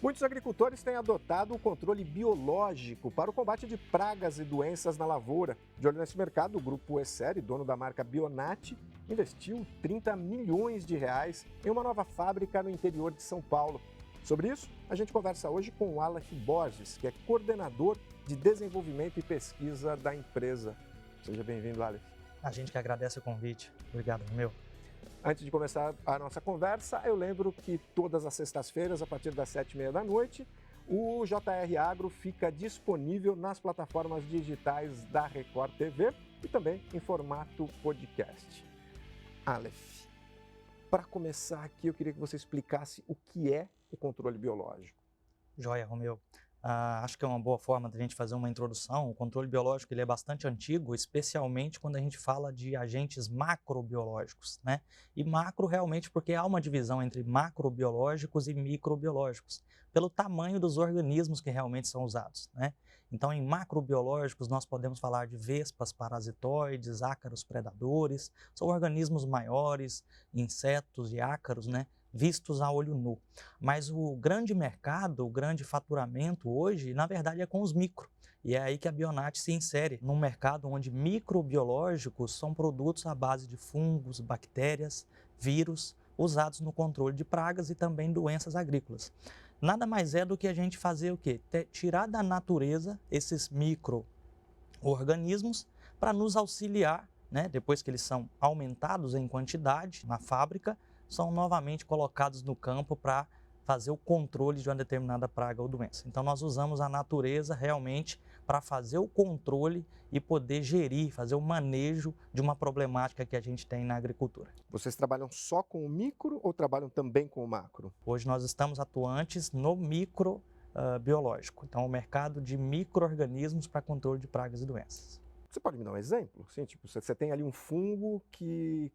Muitos agricultores têm adotado o controle biológico para o combate de pragas e doenças na lavoura. De olho nesse mercado, o grupo Essere, dono da marca Bionat, investiu 30 milhões de reais em uma nova fábrica no interior de São Paulo. Sobre isso, a gente conversa hoje com o Aleph Borges, que é coordenador de desenvolvimento e pesquisa da empresa. Seja bem-vindo, Aleph. A gente que agradece o convite. Obrigado, meu. Antes de começar a nossa conversa, eu lembro que todas as sextas-feiras, a partir das 7h30 da noite, o JR Agro fica disponível nas plataformas digitais da Record TV e também em formato podcast. Aleph, para começar aqui, eu queria que você explicasse o que é o controle biológico. Joia, Romeu. Acho que é uma boa forma de a gente fazer uma introdução. O controle biológico ele é bastante antigo, especialmente quando a gente fala de agentes macrobiológicos, né? E macro realmente porque há uma divisão entre macrobiológicos e microbiológicos, pelo tamanho dos organismos que realmente são usados, né? Então, em macrobiológicos, nós podemos falar de vespas parasitoides, ácaros predadores, são organismos maiores, insetos e ácaros, né? Vistos a olho nu. Mas o grande mercado, o grande faturamento hoje, na verdade, é com os micro. E é aí que a Bionat se insere, num mercado onde microbiológicos são produtos à base de fungos, bactérias, vírus, usados no controle de pragas e também doenças agrícolas. Nada mais é do que a gente fazer o quê? Tirar da natureza esses micro-organismos para nos auxiliar, né, depois que eles são aumentados em quantidade na fábrica, são novamente colocados no campo para fazer o controle de uma determinada praga ou doença. Então, nós usamos a natureza realmente para fazer o controle e poder gerir, fazer o manejo de uma problemática que a gente tem na agricultura. Vocês trabalham só com o micro ou trabalham também com o macro? Hoje nós estamos atuantes no microbiológico, então o mercado de micro-organismos para controle de pragas e doenças. Você pode me dar um exemplo? Sim, tipo, você tem ali um fungo que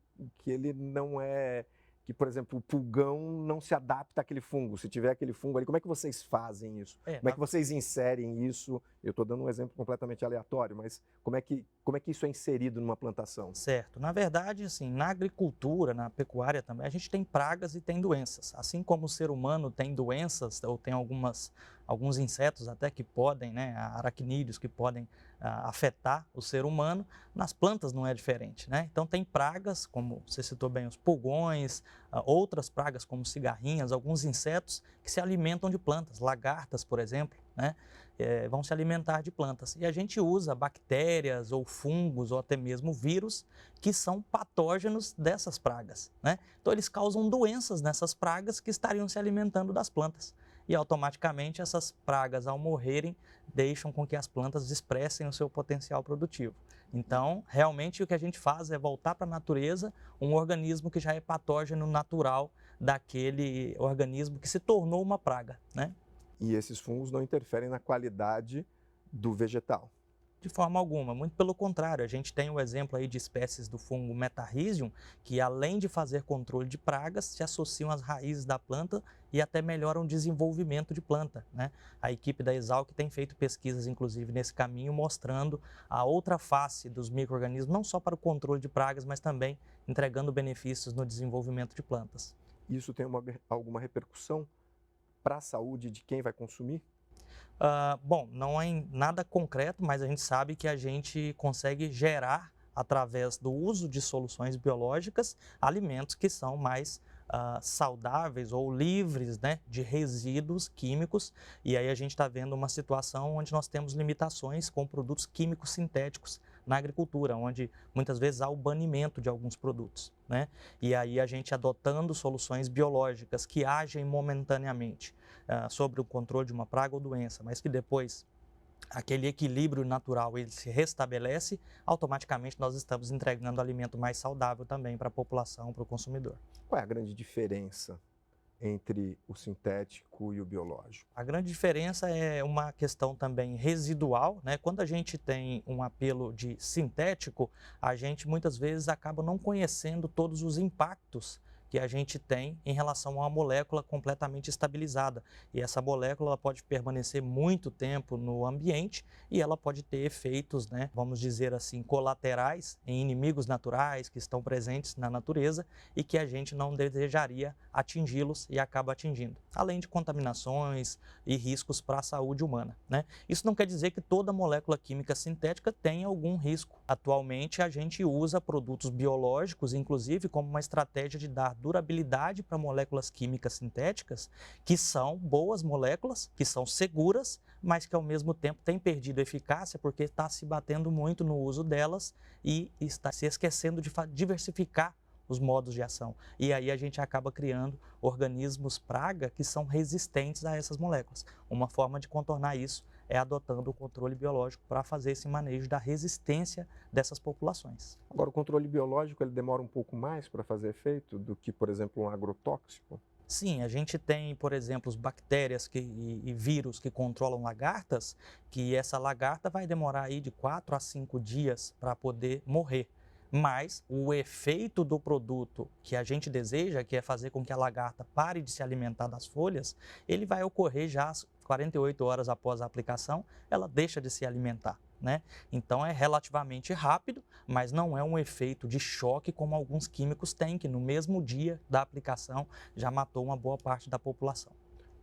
ele não é... que, por exemplo, o pulgão não se adapta àquele fungo. Se tiver aquele fungo ali, como é que vocês fazem isso? Como é que vocês inserem isso? Eu estou dando um exemplo completamente aleatório, mas como é que isso é inserido numa plantação? Certo. Na verdade, assim, na agricultura, na pecuária também, a gente tem pragas e tem doenças. Assim como o ser humano tem doenças, ou tem alguns insetos até que podem, né, aracnídeos que podem afetar o ser humano, nas plantas não é diferente, né? Então tem pragas, como você citou bem, os pulgões, outras pragas como cigarrinhas, alguns insetos que se alimentam de plantas, lagartas, por exemplo, né? Vão se alimentar de plantas. E a gente usa bactérias ou fungos ou até mesmo vírus que são patógenos dessas pragas, né? Então eles causam doenças nessas pragas que estariam se alimentando das plantas. E automaticamente essas pragas, ao morrerem, deixam com que as plantas expressem o seu potencial produtivo. Então, realmente o que a gente faz é voltar para a natureza um organismo que já é patógeno natural daquele organismo que se tornou uma praga, né? E esses fungos não interferem na qualidade do vegetal? De forma alguma, muito pelo contrário, a gente tem o exemplo aí de espécies do fungo Metarrhizium, que além de fazer controle de pragas, se associam às raízes da planta e até melhoram o desenvolvimento de planta, né? A equipe da Exalc tem feito pesquisas, inclusive, nesse caminho, mostrando a outra face dos micro-organismos, não só para o controle de pragas, mas também entregando benefícios no desenvolvimento de plantas. Isso tem alguma repercussão para a saúde de quem vai consumir? Bom, não é nada concreto, mas a gente sabe que a gente consegue gerar, através do uso de soluções biológicas, alimentos que são mais saudáveis ou livres, né, de resíduos químicos. E aí a gente está vendo uma situação onde nós temos limitações com produtos químicos sintéticos na agricultura, onde muitas vezes há o banimento de alguns produtos, né? E aí a gente adotando soluções biológicas que agem momentaneamente sobre o controle de uma praga ou doença, mas que depois aquele equilíbrio natural ele se restabelece, automaticamente nós estamos entregando alimento mais saudável também para a população, para o consumidor. Qual é a grande diferença entre o sintético e o biológico? A grande diferença é uma questão também residual, né? Quando a gente tem um apelo de sintético, a gente muitas vezes acaba não conhecendo todos os impactos que a gente tem em relação a uma molécula completamente estabilizada. E essa molécula ela pode permanecer muito tempo no ambiente e ela pode ter efeitos, né, vamos dizer assim, colaterais em inimigos naturais que estão presentes na natureza e que a gente não desejaria atingi-los e acaba atingindo, além de contaminações e riscos para a saúde humana, né? Isso não quer dizer que toda molécula química sintética tenha algum risco. Atualmente a gente usa produtos biológicos, inclusive, como uma estratégia de dar durabilidade para moléculas químicas sintéticas, que são boas moléculas, que são seguras, mas que ao mesmo tempo têm perdido eficácia porque está se batendo muito no uso delas e está se esquecendo de diversificar os modos de ação. E aí a gente acaba criando organismos praga que são resistentes a essas moléculas. Uma forma de contornar isso é adotando o controle biológico para fazer esse manejo da resistência dessas populações. Agora, o controle biológico ele demora um pouco mais para fazer efeito do que, por exemplo, um agrotóxico? Sim, a gente tem, por exemplo, bactérias e vírus que controlam lagartas, que essa lagarta vai demorar aí de 4 a 5 dias para poder morrer. Mas o efeito do produto que a gente deseja, que é fazer com que a lagarta pare de se alimentar das folhas, ele vai ocorrer já às 48 horas após a aplicação, ela deixa de se alimentar, né? Então é relativamente rápido, mas não é um efeito de choque como alguns químicos têm, que no mesmo dia da aplicação já matou uma boa parte da população.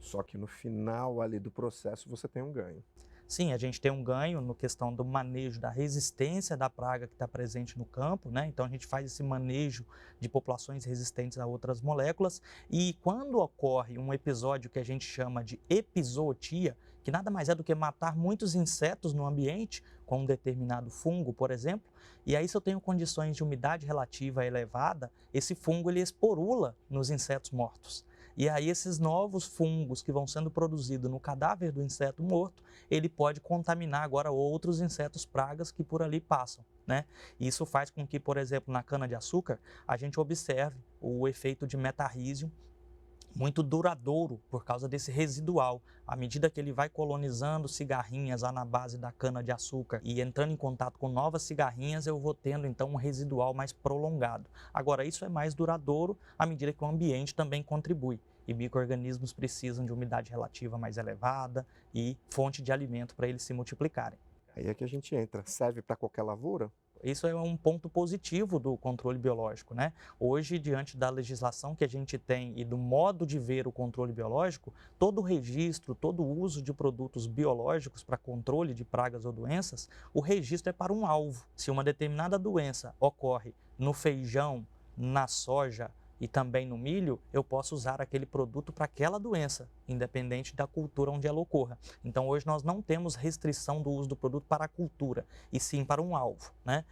Só que no final ali do processo você tem um ganho. Sim, a gente tem um ganho no questão do manejo da resistência da praga que está presente no campo, né? Então a gente faz esse manejo de populações resistentes a outras moléculas e quando ocorre um episódio que a gente chama de epizootia, que nada mais é do que matar muitos insetos no ambiente, com um determinado fungo, por exemplo, e aí se eu tenho condições de umidade relativa elevada, esse fungo ele esporula nos insetos mortos. E aí esses novos fungos que vão sendo produzidos no cadáver do inseto morto, ele pode contaminar agora outros insetos pragas que por ali passam, né? Isso faz com que, por exemplo, na cana-de-açúcar, a gente observe o efeito de metarrísio muito duradouro por causa desse residual. À medida que ele vai colonizando cigarrinhas lá na base da cana-de-açúcar e entrando em contato com novas cigarrinhas, eu vou tendo então um residual mais prolongado. Agora, isso é mais duradouro à medida que o ambiente também contribui. E micro-organismos precisam de umidade relativa mais elevada e fonte de alimento para eles se multiplicarem. Aí é que a gente entra. Serve para qualquer lavoura? Isso é um ponto positivo do controle biológico, né? Hoje, diante da legislação que a gente tem e do modo de ver o controle biológico, todo o registro, todo o uso de produtos biológicos para controle de pragas ou doenças, o registro é para um alvo. Se uma determinada doença ocorre no feijão, na soja, e também no milho, eu posso usar aquele produto para aquela doença, independente da cultura onde ela ocorra. Então, hoje nós não temos restrição do uso do produto para a cultura, e sim para um alvo, né?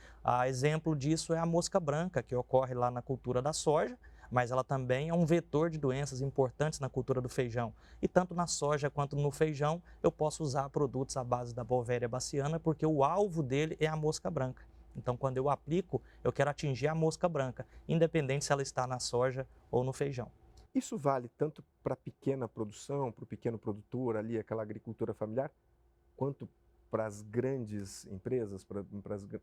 Exemplo disso é a mosca branca, que ocorre lá na cultura da soja, mas ela também é um vetor de doenças importantes na cultura do feijão. E tanto na soja quanto no feijão, eu posso usar produtos à base da Bovéria baciana, porque o alvo dele é a mosca branca. Então, quando eu aplico, eu quero atingir a mosca branca, independente se ela está na soja ou no feijão. Isso vale tanto para a pequena produção, para o pequeno produtor ali, aquela agricultura familiar, quanto para as grandes empresas, para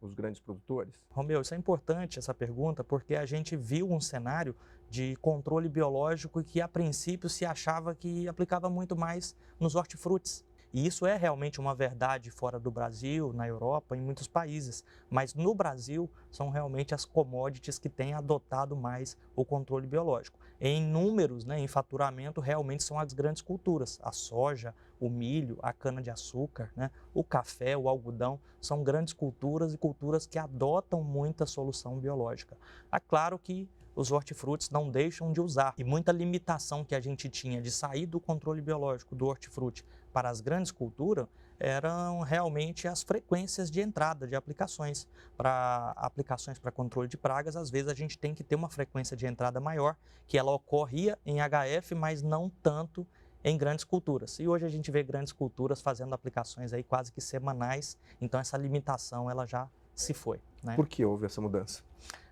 os grandes produtores? Romeu, isso é importante, essa pergunta, porque a gente viu um cenário de controle biológico que, a princípio, se achava que aplicava muito mais nos hortifrutis. E isso é realmente uma verdade fora do Brasil, na Europa, em muitos países. Mas no Brasil, são realmente as commodities que têm adotado mais o controle biológico. Em números, né, em faturamento, realmente são as grandes culturas. A soja, o milho, a cana-de-açúcar, né, o café, o algodão, são grandes culturas e culturas que adotam muita solução biológica. É claro que os hortifrutis não deixam de usar. E muita limitação que a gente tinha de sair do controle biológico do hortifruti para as grandes culturas eram realmente as frequências de entrada de aplicações. Para aplicações para controle de pragas, às vezes a gente tem que ter uma frequência de entrada maior, que ela ocorria em HF, mas não tanto em grandes culturas. E hoje a gente vê grandes culturas fazendo aplicações aí quase que semanais, então essa limitação ela já se foi, né? Por que houve essa mudança?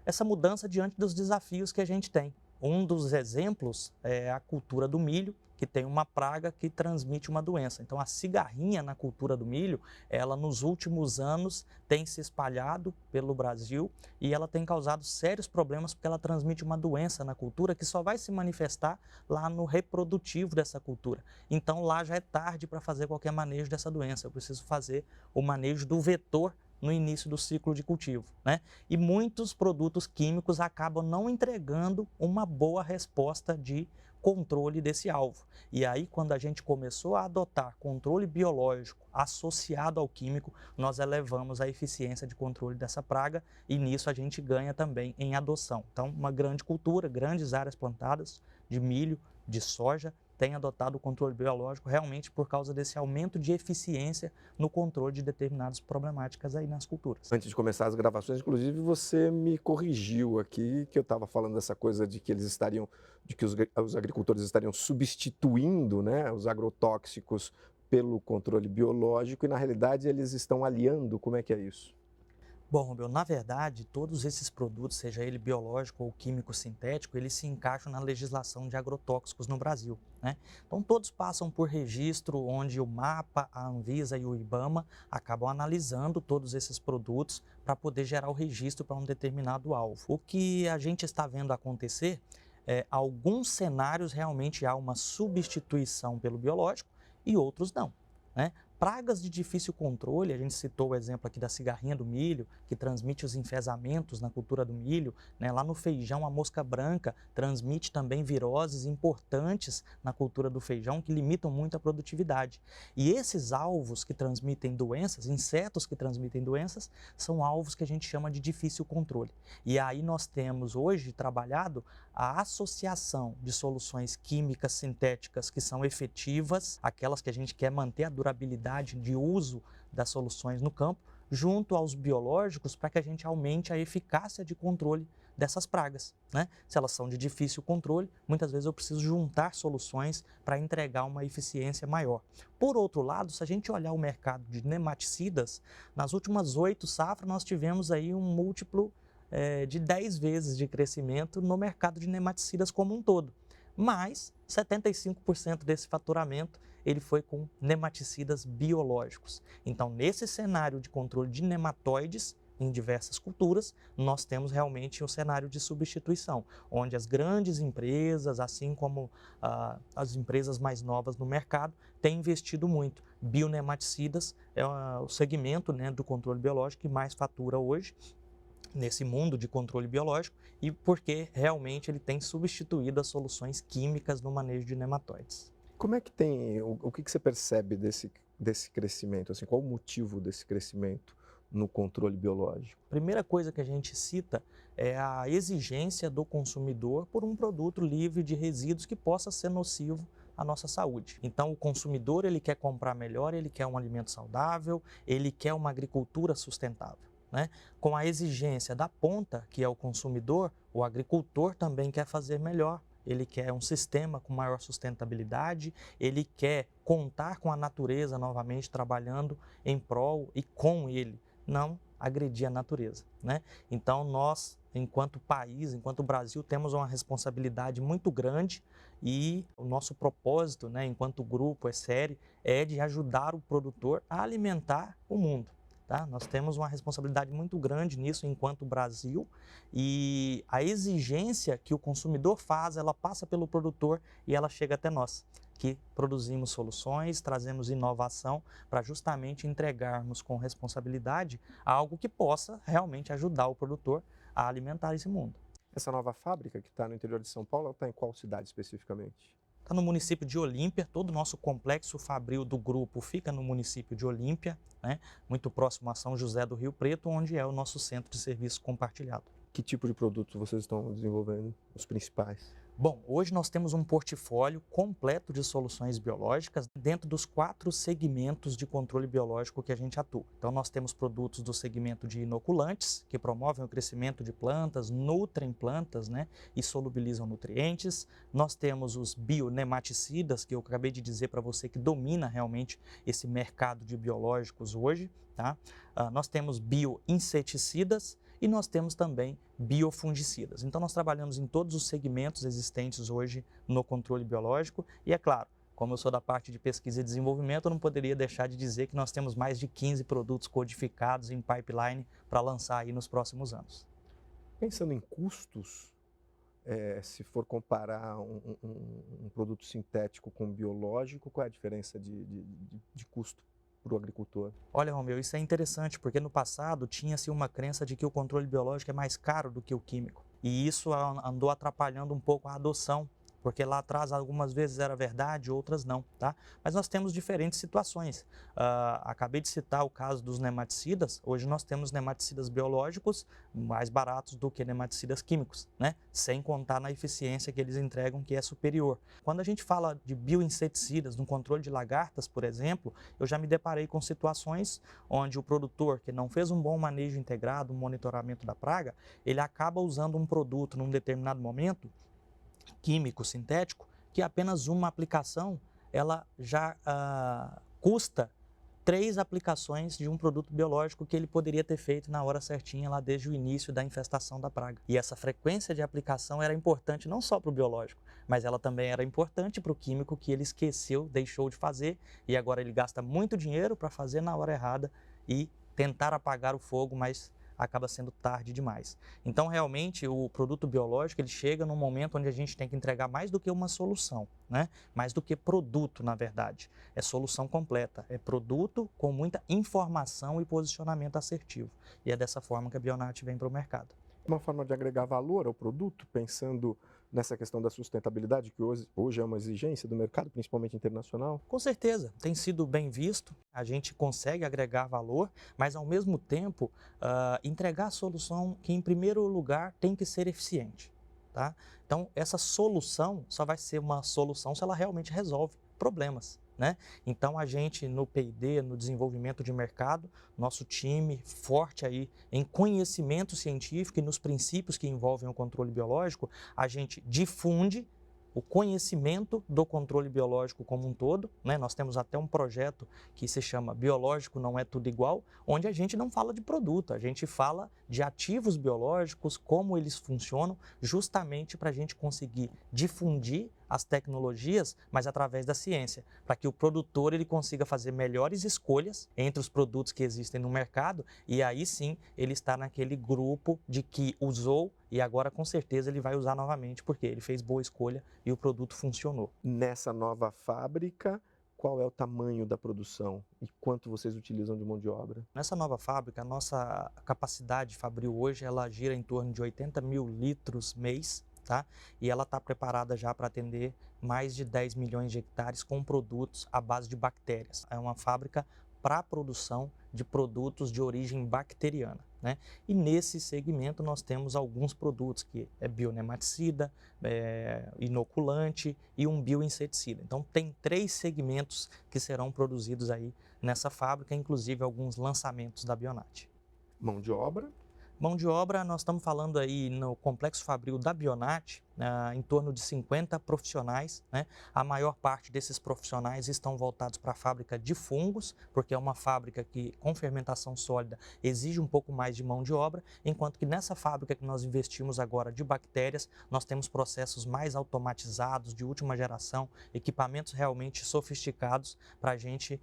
Essa mudança diante dos desafios que a gente tem. Um dos exemplos é a cultura do milho, que tem uma praga que transmite uma doença. Então, a cigarrinha na cultura do milho, ela nos últimos anos tem se espalhado pelo Brasil e ela tem causado sérios problemas porque ela transmite uma doença na cultura que só vai se manifestar lá no reprodutivo dessa cultura. Então, lá já é tarde para fazer qualquer manejo dessa doença. Eu preciso fazer o manejo do vetor no início do ciclo de cultivo, né? E muitos produtos químicos acabam não entregando uma boa resposta de controle desse alvo. E aí, quando a gente começou a adotar controle biológico associado ao químico, nós elevamos a eficiência de controle dessa praga e nisso a gente ganha também em adoção. Então, uma grande cultura, grandes áreas plantadas de milho, de soja, tem adotado o controle biológico realmente por causa desse aumento de eficiência no controle de determinadas problemáticas aí nas culturas. Antes de começar as gravações, inclusive, você me corrigiu aqui que eu estava falando dessa coisa de que os agricultores estariam substituindo, né, os agrotóxicos pelo controle biológico e na realidade eles estão aliando. Como é que é isso? Bom, Rubel, na verdade, todos esses produtos, seja ele biológico ou químico sintético, eles se encaixam na legislação de agrotóxicos no Brasil, né? Então, todos passam por registro onde o MAPA, a Anvisa e o IBAMA acabam analisando todos esses produtos para poder gerar o registro para um determinado alvo. O que a gente está vendo acontecer alguns cenários realmente há uma substituição pelo biológico e outros não, né? Pragas de difícil controle, a gente citou o exemplo aqui da cigarrinha do milho, que transmite os enfesamentos na cultura do milho, né? Lá no feijão, a mosca branca transmite também viroses importantes na cultura do feijão, que limitam muito a produtividade. E esses alvos que transmitem doenças, insetos que transmitem doenças, são alvos que a gente chama de difícil controle. E aí nós temos hoje trabalhado a associação de soluções químicas sintéticas que são efetivas, aquelas que a gente quer manter a durabilidade de uso das soluções no campo, junto aos biológicos, para que a gente aumente a eficácia de controle dessas pragas, né? Se elas são de difícil controle, muitas vezes eu preciso juntar soluções para entregar uma eficiência maior. Por outro lado, se a gente olhar o mercado de nematicidas, nas últimas 8 safras nós tivemos aí um múltiplo de 10 vezes de crescimento no mercado de nematicidas como um todo. Mas 75% desse faturamento ele foi com nematicidas biológicos. Então, nesse cenário de controle de nematóides em diversas culturas, nós temos realmente um cenário de substituição, onde as grandes empresas, assim como as empresas mais novas no mercado, têm investido muito. Bionematicidas é o segmento, né, do controle biológico que mais fatura hoje, nesse mundo de controle biológico, e porque realmente ele tem substituído as soluções químicas no manejo de nematóides. Como é que o que você percebe desse crescimento? Assim, qual o motivo desse crescimento no controle biológico? A primeira coisa que a gente cita é a exigência do consumidor por um produto livre de resíduos que possa ser nocivo à nossa saúde. Então, o consumidor ele quer comprar melhor, ele quer um alimento saudável, ele quer uma agricultura sustentável, né? Com a exigência da ponta, que é o consumidor, o agricultor também quer fazer melhor. Ele quer um sistema com maior sustentabilidade, ele quer contar com a natureza novamente trabalhando em prol e com ele, não agredir a natureza, né? Então nós, enquanto país, enquanto Brasil, temos uma responsabilidade muito grande e o nosso propósito, né, enquanto grupo, série, é de ajudar o produtor a alimentar o mundo. Tá? Nós temos uma responsabilidade muito grande nisso enquanto Brasil e a exigência que o consumidor faz, ela passa pelo produtor e ela chega até nós, que produzimos soluções, trazemos inovação para justamente entregarmos com responsabilidade algo que possa realmente ajudar o produtor a alimentar esse mundo. Essa nova fábrica que está no interior de São Paulo, ela está em qual cidade especificamente? Está no município de Olímpia, todo o nosso complexo fabril do grupo fica no município de Olímpia, né? Muito próximo a São José do Rio Preto, onde é o nosso centro de serviço compartilhado. Que tipo de produtos vocês estão desenvolvendo, os principais? Bom, hoje nós temos um portfólio completo de soluções biológicas dentro dos 4 segmentos de controle biológico que a gente atua. Então, nós temos produtos do segmento de inoculantes, que promovem o crescimento de plantas, nutrem plantas, né, e solubilizam nutrientes. Nós temos os bionematicidas, que eu acabei de dizer para você que domina realmente esse mercado de biológicos hoje, tá? Nós temos bioinseticidas e nós temos também biofungicidas. Então nós trabalhamos em todos os segmentos existentes hoje no controle biológico e, é claro, como eu sou da parte de pesquisa e desenvolvimento, eu não poderia deixar de dizer que nós temos mais de 15 produtos codificados em pipeline para lançar aí nos próximos anos. Pensando em custos, se for comparar um produto sintético com biológico, qual é a diferença de custo para o agricultor? Olha, Romeu, isso é interessante porque no passado tinha-se uma crença de que o controle biológico é mais caro do que o químico. E isso andou atrapalhando um pouco a adoção, porque lá atrás algumas vezes era verdade, outras não, tá? Mas nós temos diferentes situações. Acabei de citar o caso dos nematicidas. Hoje nós temos nematicidas biológicos mais baratos do que nematicidas químicos, né? Sem contar na eficiência que eles entregam, que é superior. Quando a gente fala de bioinseticidas, no controle de lagartas, por exemplo, eu já me deparei com situações onde o produtor que não fez um bom manejo integrado, um monitoramento da praga, ele acaba usando um produto num determinado momento químico sintético, que apenas uma aplicação ela já custa 3 aplicações de um produto biológico que ele poderia ter feito na hora certinha, lá desde o início da infestação da praga. E essa frequência de aplicação era importante não só para o biológico, mas ela também era importante para o químico que ele esqueceu, deixou de fazer, e agora ele gasta muito dinheiro para fazer na hora errada e tentar apagar o fogo, mas acaba sendo tarde demais. Então, realmente, o produto biológico ele chega num momento onde a gente tem que entregar mais do que uma solução, né? Mais do que produto, na verdade. É solução completa, é produto com muita informação e posicionamento assertivo. E é dessa forma que a Bionat vem para o mercado. Uma forma de agregar valor ao produto, pensando nessa questão da sustentabilidade, que hoje é uma exigência do mercado, principalmente internacional? Com certeza, tem sido bem visto, a gente consegue agregar valor, mas ao mesmo tempo entregar a solução que em primeiro lugar tem que ser eficiente. Tá? Então essa solução só vai ser uma solução se ela realmente resolve problemas. Né? Então a gente no P&D, no desenvolvimento de mercado, nosso time forte aí em conhecimento científico e nos princípios que envolvem o controle biológico, a gente difunde o conhecimento do controle biológico como um todo, né? Nós temos até um projeto que se chama Biológico Não É Tudo Igual, onde a gente não fala de produto, a gente fala de ativos biológicos, como eles funcionam, justamente para a gente conseguir difundir as tecnologias, mas através da ciência, para que o produtor ele consiga fazer melhores escolhas entre os produtos que existem no mercado e aí sim ele está naquele grupo de que usou e agora com certeza ele vai usar novamente porque ele fez boa escolha e o produto funcionou. Nessa nova fábrica, qual é o tamanho da produção e quanto vocês utilizam de mão de obra? Nessa nova fábrica, a nossa capacidade fabril hoje ela gira em torno de 80 mil litros mês. Tá? E ela está preparada já para atender mais de 10 milhões de hectares com produtos à base de bactérias. É uma fábrica para a produção de produtos de origem bacteriana. Né? E nesse segmento nós temos alguns produtos que é bionematicida, inoculante e um bioinseticida. Então tem 3 segmentos que serão produzidos aí nessa fábrica, inclusive alguns lançamentos da Bionat. Mão de obra? Mão de obra, nós estamos falando aí no complexo fabril da Bionat, em torno de 50 profissionais. Né? A maior parte desses profissionais estão voltados para a fábrica de fungos, porque é uma fábrica que, com fermentação sólida, exige um pouco mais de mão de obra, enquanto que nessa fábrica que nós investimos agora de bactérias, nós temos processos mais automatizados, de última geração, equipamentos realmente sofisticados para a gente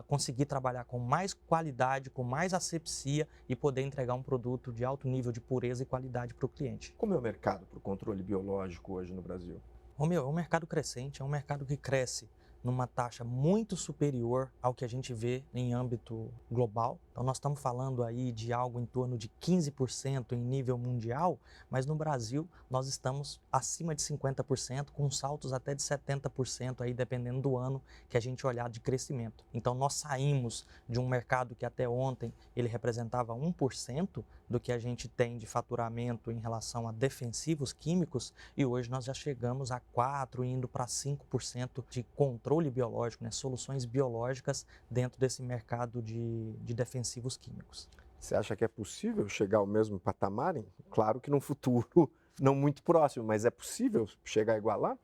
conseguir trabalhar com mais qualidade, com mais asepsia e poder entregar um produto de alto nível de pureza e qualidade para o cliente. Como é o mercado para o controle biológico hoje no Brasil? Romeu, é um mercado crescente, é um mercado que cresce numa taxa muito superior ao que a gente vê em âmbito global. Então nós estamos falando aí de algo em torno de 15% em nível mundial, mas no Brasil nós estamos acima de 50%, com saltos até de 70% aí dependendo do ano que a gente olhar de crescimento. Então nós saímos de um mercado que até ontem ele representava 1% do que a gente tem de faturamento em relação a defensivos químicos e hoje nós já chegamos a 4%, indo para 5% de controle biológico, né? Soluções biológicas dentro desse mercado de defensivos químicos. Você acha que é possível chegar ao mesmo patamar? Claro que num futuro não muito próximo, mas é possível chegar a igualar?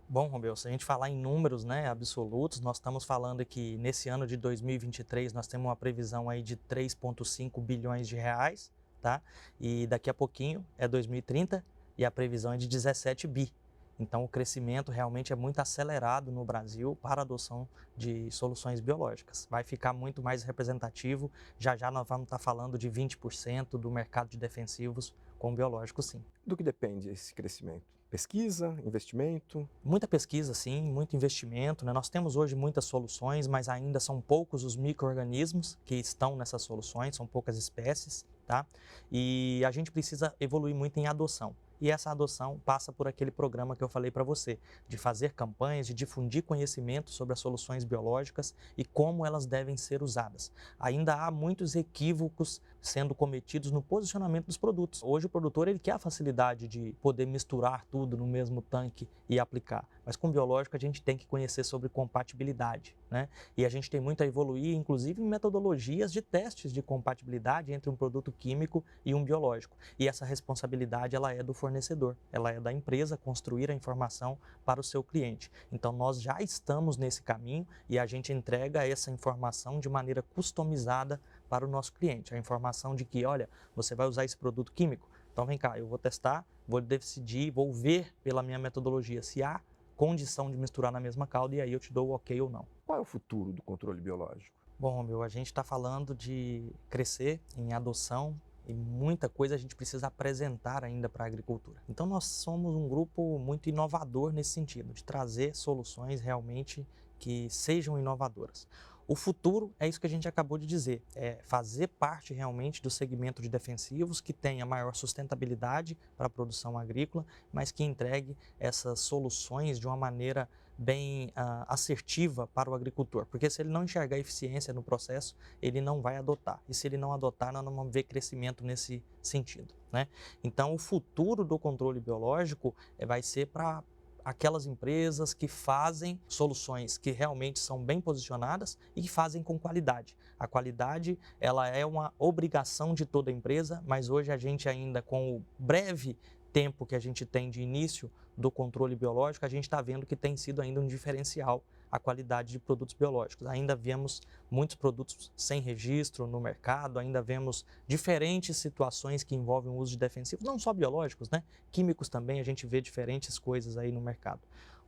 Bom, Romeu, se a gente falar em números, né, absolutos, nós estamos falando que nesse ano de 2023 nós temos uma previsão aí de 3,5 bilhões de reais, tá? E daqui a pouquinho é 2030 e a previsão é de 17 bi. Então, o crescimento realmente é muito acelerado no Brasil para a adoção de soluções biológicas. Vai ficar muito mais representativo. Já já nós vamos estar falando de 20% do mercado de defensivos com biológicos, sim. Do que depende esse crescimento? Pesquisa, investimento? Muita pesquisa, sim, muito investimento, né? Nós temos hoje muitas soluções, mas ainda são poucos os micro-organismos que estão nessas soluções, são poucas espécies, tá? E a gente precisa evoluir muito em adoção. E essa adoção passa por aquele programa que eu falei para você, de fazer campanhas, de difundir conhecimento sobre as soluções biológicas e como elas devem ser usadas. Ainda há muitos equívocos sendo cometidos no posicionamento dos produtos. Hoje o produtor ele quer a facilidade de poder misturar tudo no mesmo tanque e aplicar, mas com biológico a gente tem que conhecer sobre compatibilidade, né? E a gente tem muito a evoluir, inclusive em metodologias de testes de compatibilidade entre um produto químico e um biológico. E essa responsabilidade ela é do fornecedor, ela é da empresa construir a informação para o seu cliente. Então nós já estamos nesse caminho e a gente entrega essa informação de maneira customizada para o nosso cliente. A informação de que, olha, você vai usar esse produto químico, então vem cá, eu vou testar, vou decidir, vou ver pela minha metodologia se há condição de misturar na mesma calda e aí eu te dou o ok ou não. Qual é o futuro do controle biológico? Bom, a gente está falando de crescer em adoção e muita coisa a gente precisa apresentar ainda para a agricultura. Então nós somos um grupo muito inovador nesse sentido, de trazer soluções realmente que sejam inovadoras. O futuro é isso que a gente acabou de dizer, é fazer parte realmente do segmento de defensivos que tenha maior sustentabilidade para a produção agrícola, mas que entregue essas soluções de uma maneira bem assertiva para o agricultor, porque se ele não enxergar eficiência no processo, ele não vai adotar, e se ele não adotar, nós não vamos ver crescimento nesse sentido, né? Então, o futuro do controle biológico vai ser para aquelas empresas que fazem soluções que realmente são bem posicionadas e que fazem com qualidade. A qualidade, ela é uma obrigação de toda empresa, mas hoje a gente ainda, com o breve tempo que a gente tem de início do controle biológico, a gente está vendo que tem sido ainda um diferencial a qualidade de produtos biológicos. Ainda vemos muitos produtos sem registro no mercado, ainda vemos diferentes situações que envolvem o uso de defensivos, não só biológicos, né? Químicos também, a gente vê diferentes coisas aí no mercado.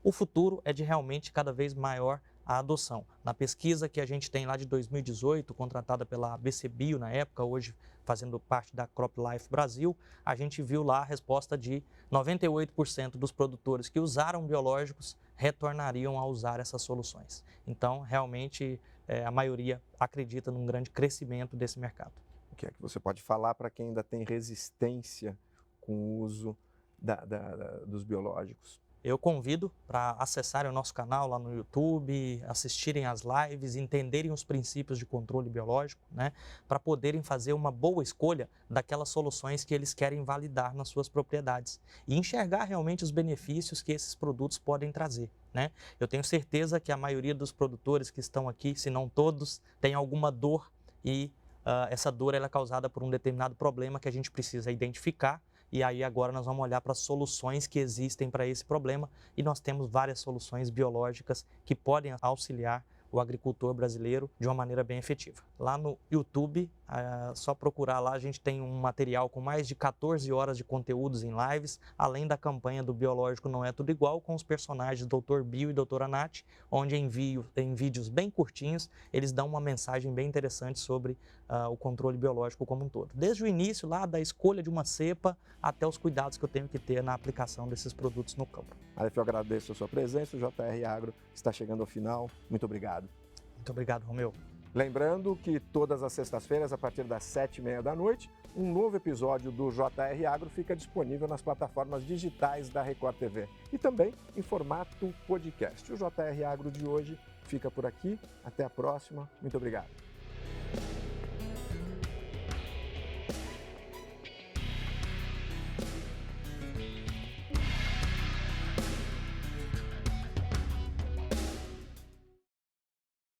O futuro é de realmente cada vez maior a adoção. Na pesquisa que a gente tem lá de 2018, contratada pela BC Bio na época, hoje fazendo parte da CropLife Brasil, a gente viu lá a resposta de 98% dos produtores que usaram biológicos retornariam a usar essas soluções. Então, realmente, a maioria acredita num grande crescimento desse mercado. O que é que você pode falar para quem ainda tem resistência com o uso dos biológicos? Eu convido para acessarem o nosso canal lá no YouTube, assistirem às lives, entenderem os princípios de controle biológico, né, para poderem fazer uma boa escolha daquelas soluções que eles querem validar nas suas propriedades e enxergar realmente os benefícios que esses produtos podem trazer, né? Eu tenho certeza que a maioria dos produtores que estão aqui, se não todos, tem alguma dor e essa dor ela é causada por um determinado problema que a gente precisa identificar. E aí agora nós vamos olhar para as soluções que existem para esse problema e nós temos várias soluções biológicas que podem auxiliar o agricultor brasileiro de uma maneira bem efetiva. Lá no YouTube, só procurar lá, a gente tem um material com mais de 14 horas de conteúdos em lives, além da campanha do Biológico Não É Tudo Igual, com os personagens Dr. Bio e Doutora Nath, onde em vídeos bem curtinhos, eles dão uma mensagem bem interessante sobre o controle biológico como um todo. Desde o início lá, da escolha de uma cepa, até os cuidados que eu tenho que ter na aplicação desses produtos no campo. Aleph, eu agradeço a sua presença, o JR Agro está chegando ao final. Muito obrigado. Muito obrigado, Romeu. Lembrando que todas as sextas-feiras, a partir das 7h30 da noite, um novo episódio do JR Agro fica disponível nas plataformas digitais da Record TV e também em formato podcast. O JR Agro de hoje fica por aqui. Até a próxima. Muito obrigado.